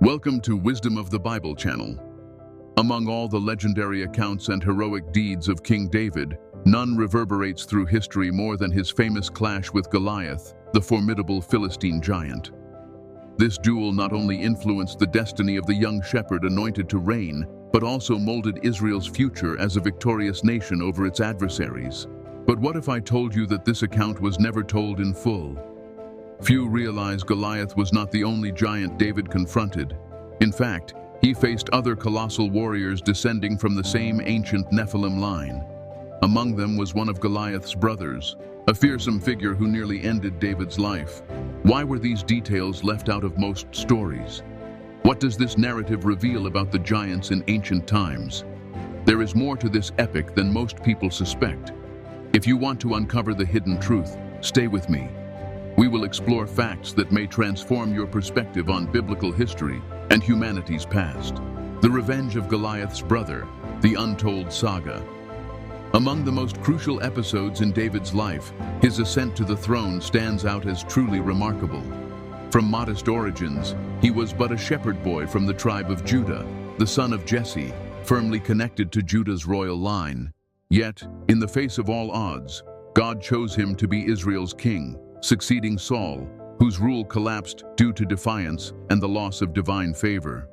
Welcome to Wisdom of the Bible channel. Among all the legendary accounts and heroic deeds of King David, none reverberates through history more than his famous clash with Goliath, the formidable Philistine giant. This duel not only influenced the destiny of the young shepherd anointed to reign, but also molded Israel's future as a victorious nation over its adversaries. But what if I told you that this account was never told in full? Few realize Goliath was not the only giant David confronted. In fact, he faced other colossal warriors descending from the same ancient Nephilim line. Among them was one of Goliath's brothers, a fearsome figure who nearly ended David's life. Why were these details left out of most stories? What does this narrative reveal about the giants in ancient times? There is more to this epic than most people suspect. If you want to uncover the hidden truth, stay with me. We will explore facts that may transform your perspective on biblical history and humanity's past. The revenge of Goliath's brother, the Untold saga. Among the most crucial episodes in David's life, his ascent to the throne stands out as truly remarkable. From modest origins, he was but a shepherd boy from the tribe of Judah, the son of Jesse, firmly connected to Judah's royal line. Yet, in the face of all odds, God chose him to be Israel's king, succeeding Saul, whose rule collapsed due to defiance and the loss of divine favor.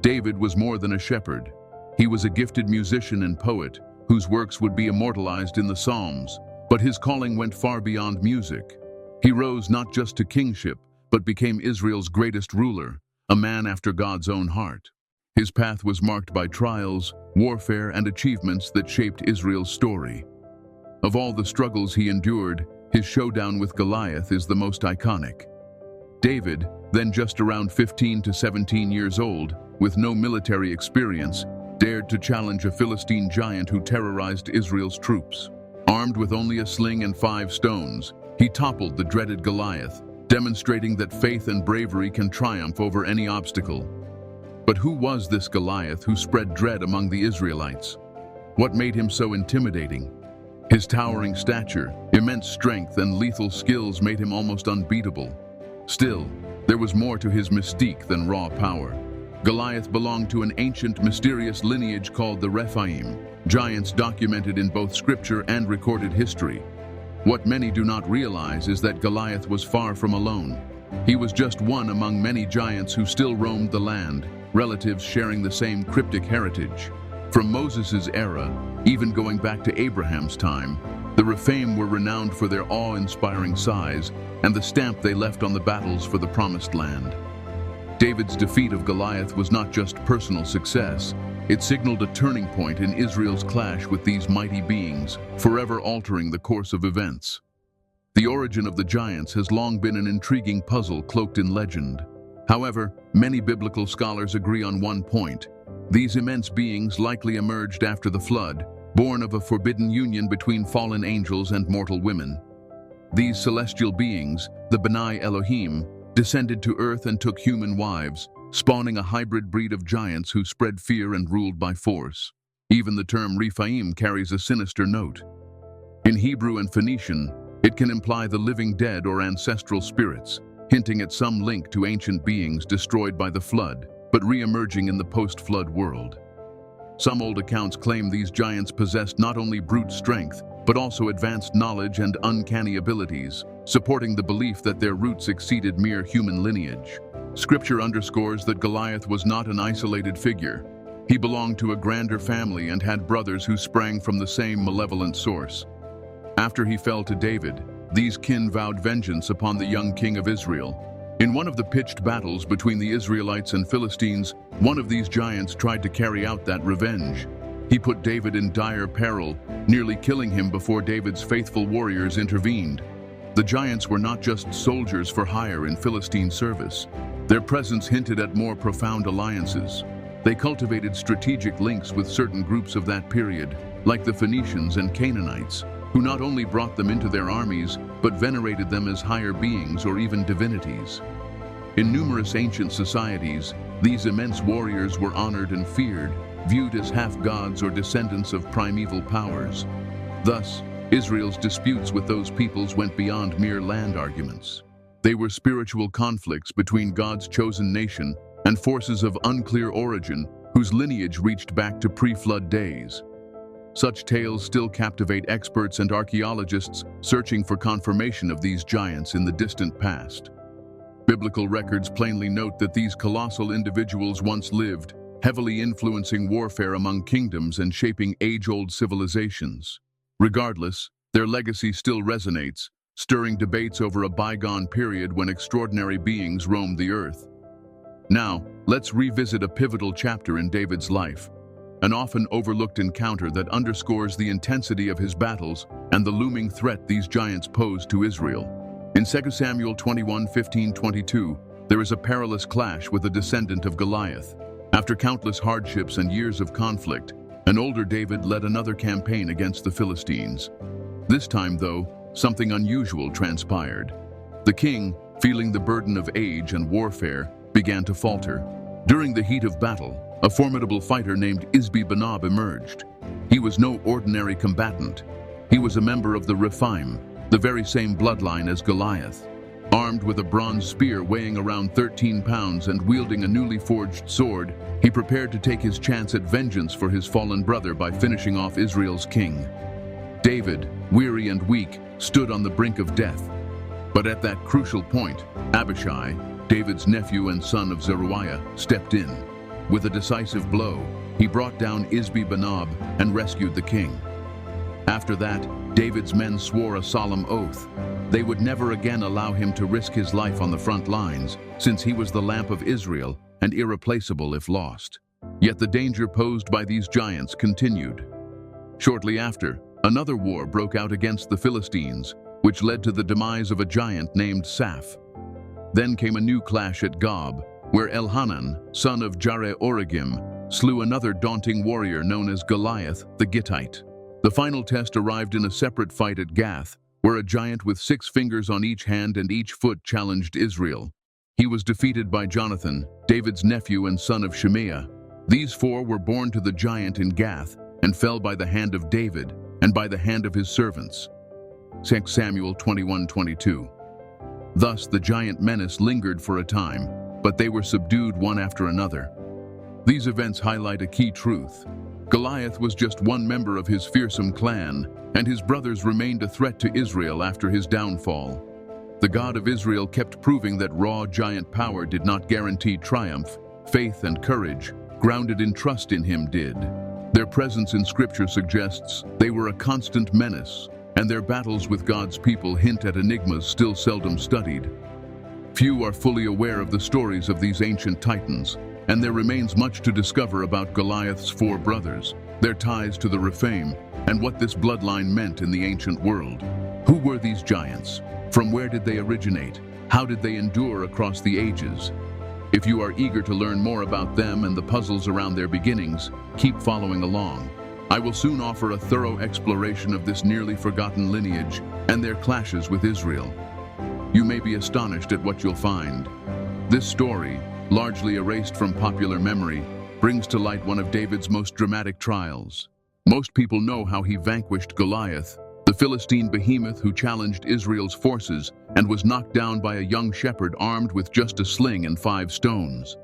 David was more than a shepherd. He was a gifted musician and poet, whose works would be immortalized in the Psalms, but his calling went far beyond music. He rose not just to kingship, but became Israel's greatest ruler, a man after God's own heart. His path was marked by trials, warfare, and achievements that shaped Israel's story. Of all the struggles he endured, his showdown with Goliath is the most iconic. David, then just around 15 to 17 years old, with no military experience, dared to challenge a Philistine giant who terrorized Israel's troops. Armed with only a sling and 5 stones, he toppled the dreaded Goliath, demonstrating that faith and bravery can triumph over any obstacle. But who was this Goliath who spread dread among the Israelites? What made him so intimidating? His towering stature, immense strength, and lethal skills made him almost unbeatable. Still, there was more to his mystique than raw power. Goliath belonged to an ancient, mysterious lineage called the Rephaim, giants documented in both scripture and recorded history. What many do not realize is that Goliath was far from alone. He was just one among many giants who still roamed the land, relatives sharing the same cryptic heritage. From Moses' era, even going back to Abraham's time, the Rephaim were renowned for their awe-inspiring size and the stamp they left on the battles for the Promised Land. David's defeat of Goliath was not just personal success, it signaled a turning point in Israel's clash with these mighty beings, forever altering the course of events. The origin of the giants has long been an intriguing puzzle cloaked in legend. However, many biblical scholars agree on one point. These immense beings likely emerged after the flood, born of a forbidden union between fallen angels and mortal women. These celestial beings, the B'nai Elohim, descended to earth and took human wives, spawning a hybrid breed of giants who spread fear and ruled by force. Even the term Rephaim carries a sinister note. In Hebrew and Phoenician, it can imply the living dead or ancestral spirits, hinting at some link to ancient beings destroyed by the flood, but re-emerging in the post-flood world. Some old accounts claim these giants possessed not only brute strength, but also advanced knowledge and uncanny abilities, supporting the belief that their roots exceeded mere human lineage. Scripture underscores that Goliath was not an isolated figure. He belonged to a grander family and had brothers who sprang from the same malevolent source. After he fell to David, these kin vowed vengeance upon the young king of Israel. In one of the pitched battles between the Israelites and Philistines, one of these giants tried to carry out that revenge. He put David in dire peril, nearly killing him before David's faithful warriors intervened. The giants were not just soldiers for hire in Philistine service. Their presence hinted at more profound alliances. They cultivated strategic links with certain groups of that period, like the Phoenicians and Canaanites, who not only brought them into their armies, but venerated them as higher beings or even divinities. In numerous ancient societies, these immense warriors were honored and feared, viewed as half-gods or descendants of primeval powers. Thus, Israel's disputes with those peoples went beyond mere land arguments. They were spiritual conflicts between God's chosen nation and forces of unclear origin whose lineage reached back to pre-flood days. Such tales still captivate experts and archaeologists searching for confirmation of these giants in the distant past. Biblical records plainly note that these colossal individuals once lived, heavily influencing warfare among kingdoms and shaping age-old civilizations. Regardless, their legacy still resonates, stirring debates over a bygone period when extraordinary beings roamed the earth. Now, let's revisit a pivotal chapter in David's life, an often overlooked encounter that underscores the intensity of his battles and the looming threat these giants posed to Israel. In 2 Samuel 21:15-22, there is a perilous clash with a descendant of Goliath. After countless hardships and years of conflict, an older David led another campaign against the Philistines. This time, though, something unusual transpired. The king, feeling the burden of age and warfare, began to falter. During the heat of battle, a formidable fighter named Isbi-Benob emerged. He was no ordinary combatant. He was a member of the Rephaim, the very same bloodline as Goliath. Armed with a bronze spear weighing around 13 pounds and wielding a newly forged sword, he prepared to take his chance at vengeance for his fallen brother by finishing off Israel's king. David, weary and weak, stood on the brink of death. But at that crucial point, Abishai, David's nephew and son of Zeruiah, stepped in. With a decisive blow, he brought down Isbi-Benob and rescued the king. After that, David's men swore a solemn oath. They would never again allow him to risk his life on the front lines, since he was the lamp of Israel and irreplaceable if lost. Yet the danger posed by these giants continued. Shortly after, another war broke out against the Philistines, which led to the demise of a giant named Saph. Then came a new clash at Gob, where Elhanan, son of Jare-Oregim, slew another daunting warrior known as Goliath the Gittite. The final test arrived in a separate fight at Gath, where a giant with 6 fingers on each hand and each foot challenged Israel. He was defeated by Jonathan, David's nephew and son of Shimea. These 4 were born to the giant in Gath and fell by the hand of David and by the hand of his servants. 2 Samuel 21:22. Thus the giant menace lingered for a time, but they were subdued one after another. These events highlight a key truth. Goliath was just one member of his fearsome clan, and his brothers remained a threat to Israel after his downfall. The God of Israel kept proving that raw giant power did not guarantee triumph. Faith and courage, grounded in trust in him, did. Their presence in Scripture suggests they were a constant menace, and their battles with God's people hint at enigmas still seldom studied. Few are fully aware of the stories of these ancient titans, and there remains much to discover about Goliath's 4 brothers, their ties to the Rephaim, and what this bloodline meant in the ancient world. Who were these giants? From where did they originate? How did they endure across the ages? If you are eager to learn more about them and the puzzles around their beginnings, keep following along. I will soon offer a thorough exploration of this nearly forgotten lineage and their clashes with Israel. You may be astonished at what you'll find. This story, largely erased from popular memory, brings to light one of David's most dramatic trials. Most people know how he vanquished Goliath, the Philistine behemoth who challenged Israel's forces and was knocked down by a young shepherd armed with just a sling and 5 stones.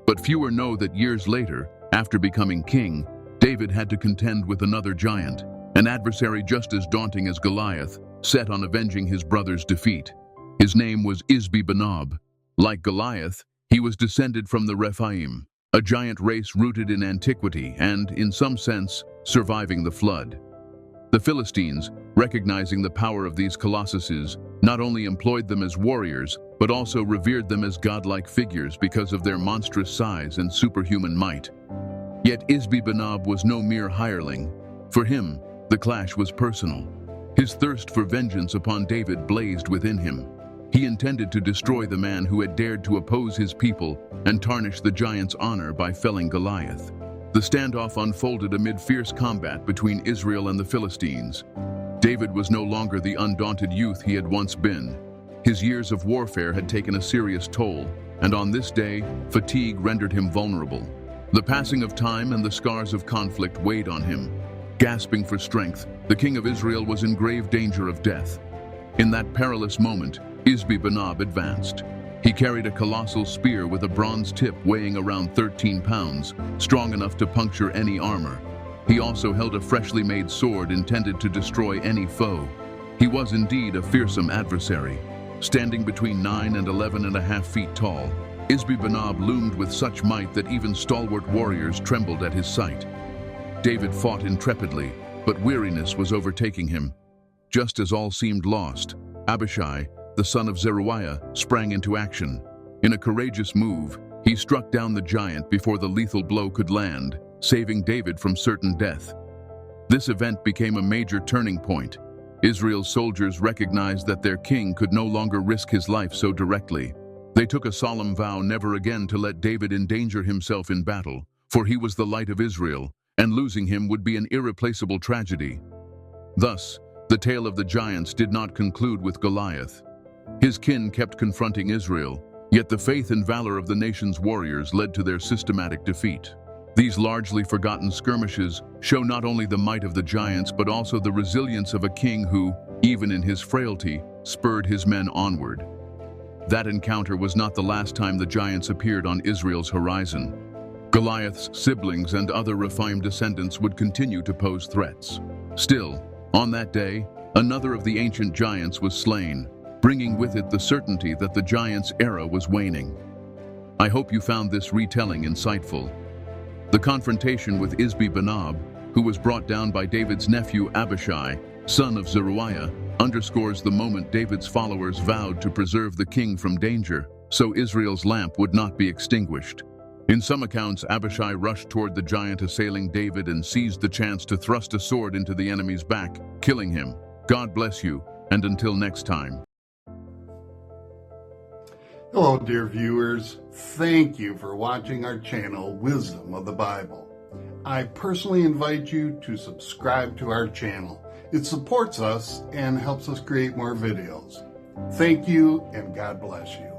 But fewer know that years later, after becoming king, David had to contend with another giant, an adversary just as daunting as Goliath, set on avenging his brother's defeat. His name was Isbi-Benob. Like Goliath, he was descended from the Rephaim, a giant race rooted in antiquity and, in some sense, surviving the flood. The Philistines, recognizing the power of these colossuses, not only employed them as warriors, but also revered them as godlike figures because of their monstrous size and superhuman might. Yet Isbi-Benob was no mere hireling. For him, the clash was personal. His thirst for vengeance upon David blazed within him. He intended to destroy the man who had dared to oppose his people and tarnish the giant's honor by felling Goliath. The standoff unfolded amid fierce combat between Israel and the Philistines. David was no longer the undaunted youth he had once been. His years of warfare had taken a serious toll, and on this day, fatigue rendered him vulnerable. The passing of time and the scars of conflict weighed on him. Gasping for strength, the king of Israel was in grave danger of death. In that perilous moment, Isbi-Benob advanced. He carried a colossal spear with a bronze tip weighing around 13 pounds, strong enough to puncture any armor. He also held a freshly made sword intended to destroy any foe. He was indeed a fearsome adversary. Standing between 9 and 11.5 feet tall, Isbi-Benob loomed with such might that even stalwart warriors trembled at his sight. David fought intrepidly, but weariness was overtaking him. Just as all seemed lost, Abishai, the son of Zeruiah, sprang into action. In a courageous move, he struck down the giant before the lethal blow could land, saving David from certain death. This event became a major turning point. Israel's soldiers recognized that their king could no longer risk his life so directly. They took a solemn vow never again to let David endanger himself in battle, for he was the light of Israel, and losing him would be an irreplaceable tragedy. Thus, the tale of the giants did not conclude with Goliath. His kin kept confronting Israel, yet the faith and valor of the nation's warriors led to their systematic defeat. These largely forgotten skirmishes show not only the might of the giants but also the resilience of a king who, even in his frailty, spurred his men onward. That encounter was not the last time the giants appeared on Israel's horizon. Goliath's siblings and other refined descendants would continue to pose threats. Still, on that day, another of the ancient giants was slain, bringing with it the certainty that the giants' era was waning. I hope you found this retelling insightful. The confrontation with Isbi-Benob, who was brought down by David's nephew Abishai, son of Zeruiah, underscores the moment David's followers vowed to preserve the king from danger, so Israel's lamp would not be extinguished. In some accounts, Abishai rushed toward the giant assailing David and seized the chance to thrust a sword into the enemy's back, killing him. God bless you, and until next time. Hello, dear viewers. Thank you for watching our channel, Wisdom of the Bible. I personally invite you to subscribe to our channel. It supports us and helps us create more videos. Thank you, and God bless you.